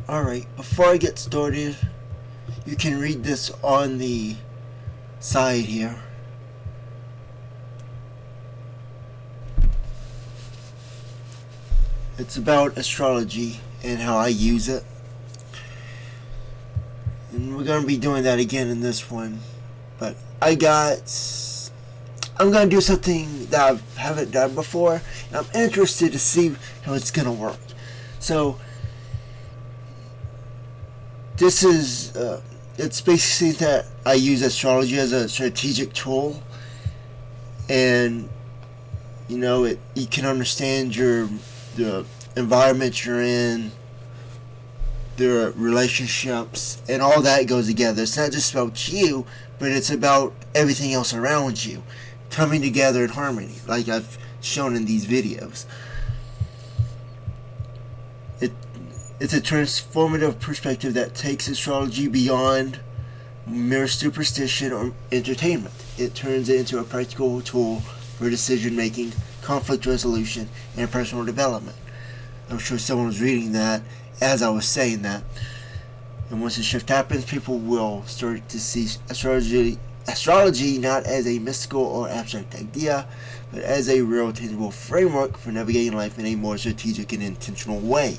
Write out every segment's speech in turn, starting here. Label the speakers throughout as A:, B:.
A: Alright, before I get started, you can read this on the side here. It's about astrology and how I use it. And we're going to be doing that again in this one. But I'm going to do something that I haven't done before. And I'm interested to see how it's going to work. So, this is, it's basically that I use astrology as a strategic tool. And, you can understand the environment you're in, the relationships, and all that goes together. It's not just about you, but it's about everything else around you coming together in harmony, like I've shown in these videos. It's a transformative perspective that takes astrology beyond mere superstition or entertainment. It turns it into a practical tool for decision making, conflict resolution, and personal development. I'm sure someone was reading that as I was saying that. And once the shift happens, people will start to see astrology not as a mystical or abstract idea, but as a real tangible framework for navigating life in a more strategic and intentional way.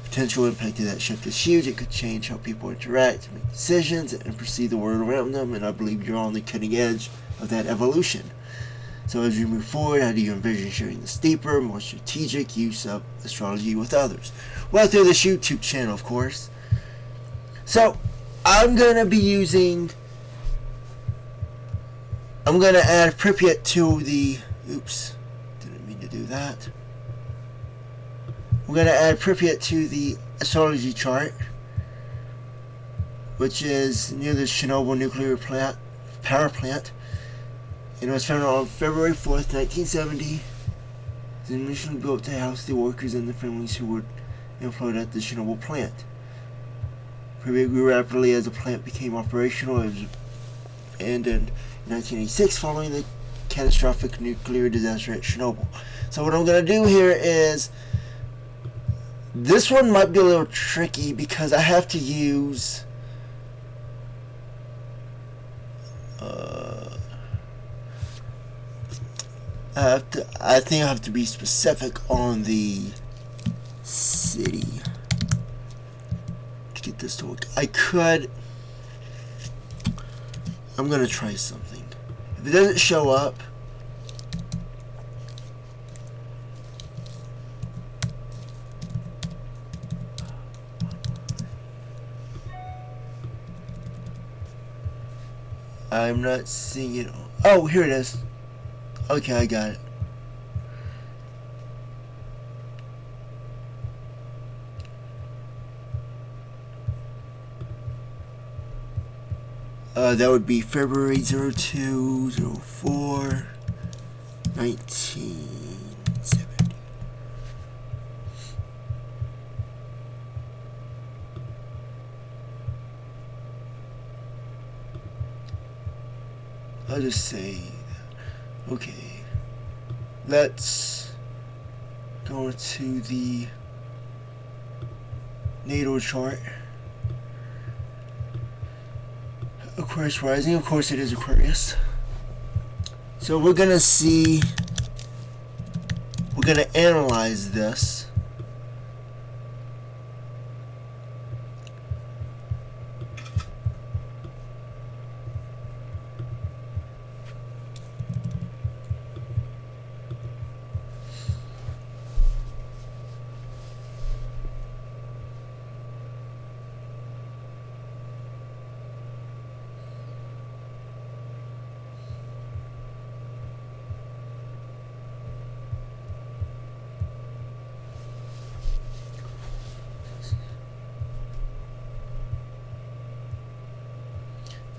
A: Potential impact of that shift is huge. It could change how people interact, make decisions, and perceive the world around them, and I believe you're on the cutting edge of that evolution. So as you move forward, how do you envision sharing this deeper, more strategic use of astrology with others? Well, through this YouTube channel, of course. So, I'm going to add Pripyat to the, oops, didn't mean to do that. We're going to add Pripyat to the astrology chart, which is near the Chernobyl nuclear power plant. It was founded on February 4th, 1970. It was initially built to house the workers and the families who were employed at the Chernobyl plant. Pripyat grew rapidly as the plant became operational. It was abandoned in 1986 following the catastrophic nuclear disaster at Chernobyl. So what I'm going to do here is, this one might be a little tricky because I have to use I think I have to be specific on the city to get this to work. I'm gonna try something. If it doesn't show up, I'm not seeing it. Oh, here it is. Okay, I got it. That would be February 02, 04, 1970. I'll just say, okay, let's go to the natal chart. Aquarius rising, of course it is Aquarius. So we're gonna analyze this.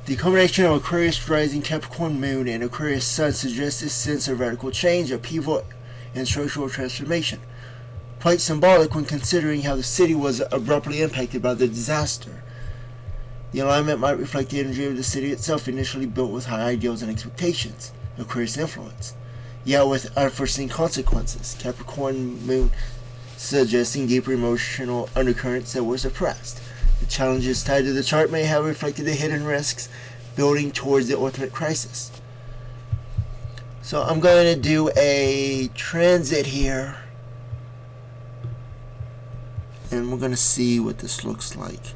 A: The combination of Aquarius rising, Capricorn moon, and Aquarius sun suggests a sense of radical change, upheaval, and structural transformation. Quite symbolic when considering how the city was abruptly impacted by the disaster. The alignment might reflect the energy of the city itself, initially built with high ideals and expectations, Aquarius influence, yet with unforeseen consequences. Capricorn moon suggesting deeper emotional undercurrents that were suppressed. The challenges tied to the chart may have reflected the hidden risks building towards the ultimate crisis. So I'm going to do a transit here, and we're going to see what this looks like.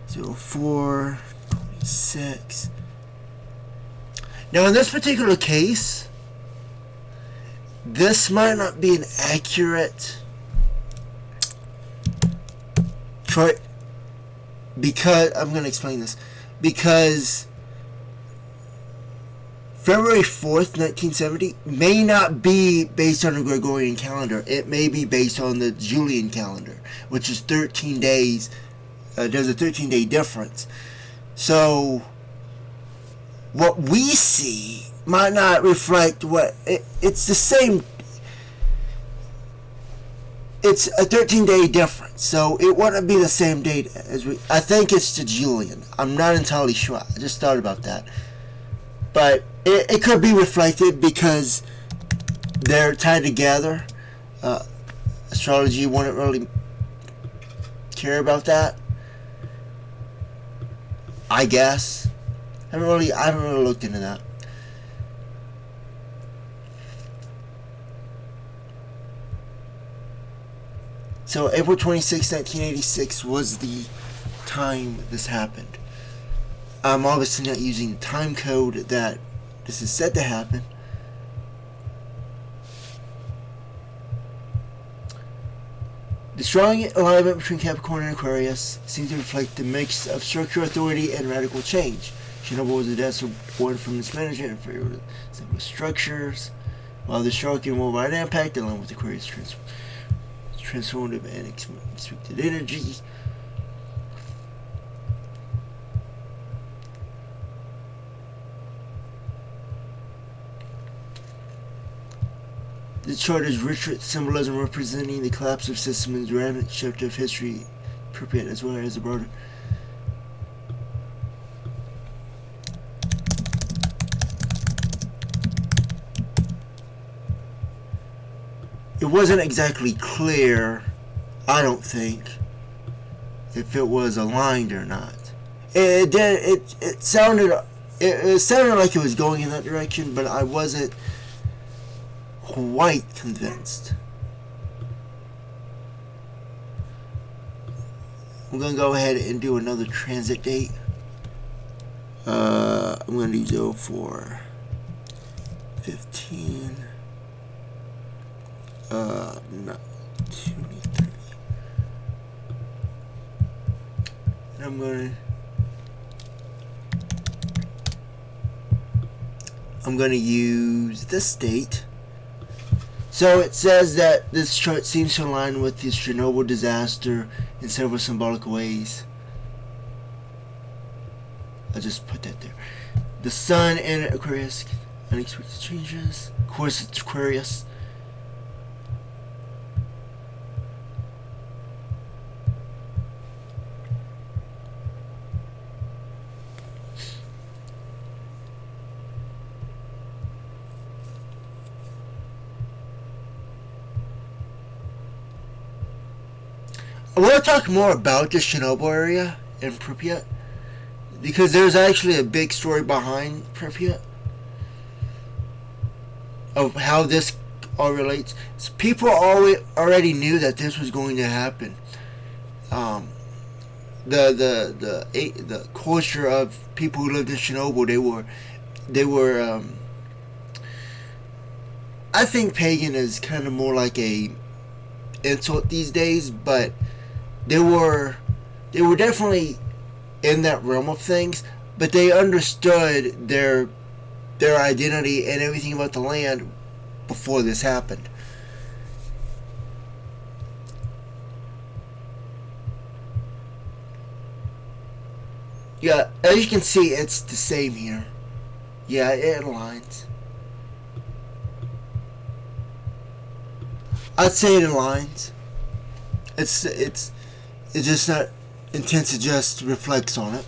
A: 04, 26. Now in this particular case, this might not be an accurate chart, because I'm going to explain this. Because February 4th, 1970 may not be based on the Gregorian calendar. It may be based on the Julian calendar, which is 13 days. There's a 13-day difference. So what we see might not reflect what it's the same. It's a 13-day difference, so it wouldn't be the same date as we. I think it's the Julian. I'm not entirely sure. I just thought about that, but it could be reflected because they're tied together. Astrology wouldn't really care about that, I guess. I haven't really looked into that. So April 26, 1986 was the time this happened. I'm obviously not using the time code that this is said to happen. The strong alignment between Capricorn and Aquarius seems to reflect the mix of structural authority and radical change. Chernobyl was a disaster born from mismanagement and failure with simple structures, while the shark and worldwide impact, along with Aquarius' transformative and expected energy. The chart is rich with symbolism representing the collapse of systems and rapid shift of history, Pripyat, as well as the broader. It wasn't exactly clear, I don't think, if it was aligned or not. It sounded like it was going in that direction, but I wasn't quite convinced. I'm going to go ahead and do another transit date. I'm going to do 04, 15, not 23. And I'm going to use this date. So it says that this chart seems to align with the Chernobyl disaster in several symbolic ways. I'll just put that there. The Sun and Aquarius, unexpected changes. Of course, it's Aquarius. I want to talk more about the Chernobyl area in Pripyat, because there's actually a big story behind Pripyat of how this all relates. So people already knew that this was going to happen. The culture of people who lived in Chernobyl, they were I think pagan is kind of more like a insult these days, but they were definitely in that realm of things, but they understood their identity and everything about the land before this happened. Yeah, as you can see, it's the same here. Yeah, it aligns. I'd say it aligns. It's just not intense, it just reflects on it.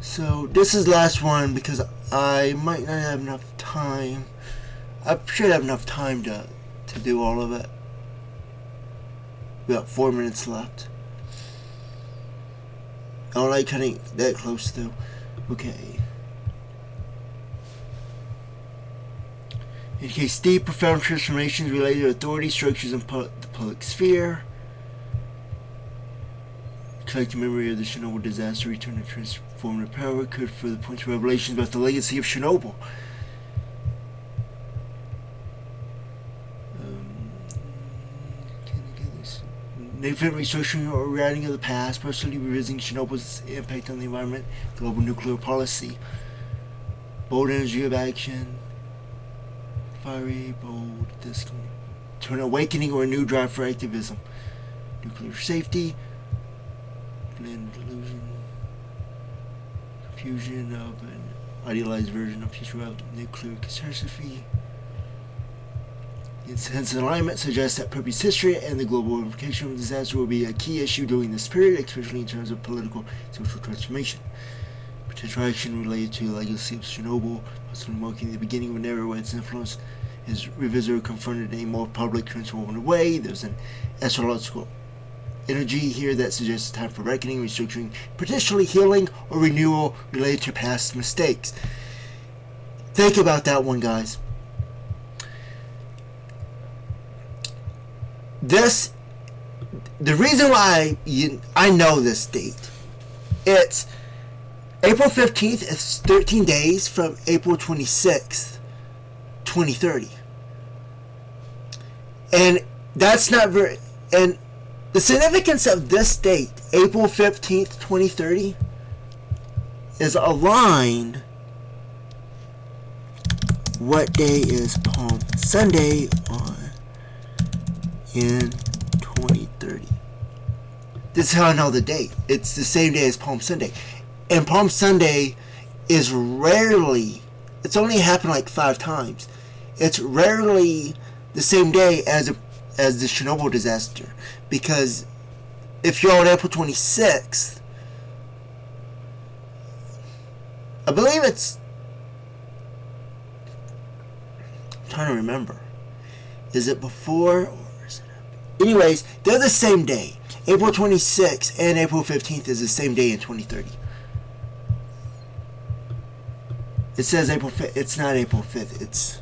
A: So this is the last one because I might not have enough time. I should have enough time to do all of it. We got 4 minutes left. I don't like cutting that close though. Okay. In case deep, profound transformations related to authority structures in the public sphere. Collective memory of the Chernobyl disaster, return to transformative power, could further point to revelations about the legacy of Chernobyl. Significant researching or rewriting of the past, personally revisiting Chernobyl's impact on the environment, global nuclear policy, bold energy of action, fiery, bold, to an awakening or a new drive for activism, nuclear safety, blend delusion, confusion of an idealized version of future nuclear catastrophe. Its sense of alignment suggests that Pripyat's history and the global implication of the disaster will be a key issue during this period, especially in terms of political and social transformation. Potential action related to the legacy of Chernobyl, possibly marking the beginning of an era where its influence is revisited or confronted in a more public, transformative way. There's an astrological energy here that suggests time for reckoning, restructuring, potentially healing or renewal related to past mistakes. Think about that one, guys. The reason why I know this date, it's April 15th is 13 days from April 26th, 2030. And that's not very, and the significance of this date, April 15th, 2030, is aligned. What day is Palm Sunday on in 2030? This is how I know the date. It's the same day as Palm Sunday. And Palm Sunday is rarely, it's only happened like 5 times. It's rarely the same day as the Chernobyl disaster. Because if you're on April 26th, I believe it's, I'm trying to remember. Is it before or is it after? Anyways, they're the same day. April 26th and April 15th is the same day in 2030. It says April 5th. It's not April 5th. It's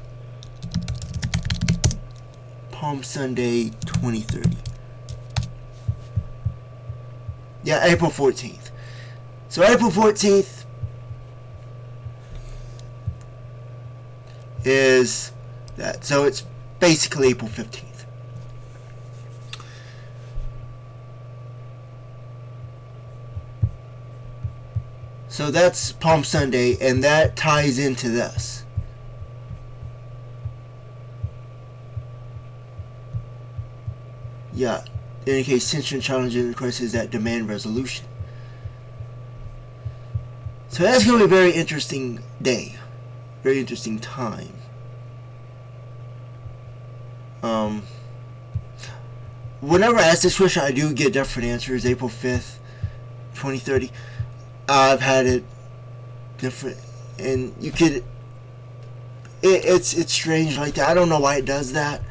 A: Palm Sunday 2030. Yeah, April 14th. So April 14th is that. So it's basically April 15th. So that's Palm Sunday, and that ties into this. Yeah, indicates tension, challenges, and crises that demand resolution. So that's going to be a very interesting day, very interesting time. Whenever I ask this question, I do get different answers. April 5th, 2030. I've had it different, and you could. It's strange like that. I don't know why it does that,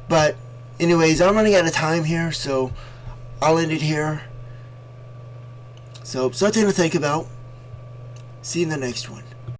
A: but anyways, I'm running out of time here, so I'll end it here. So something to think about. See you in the next one.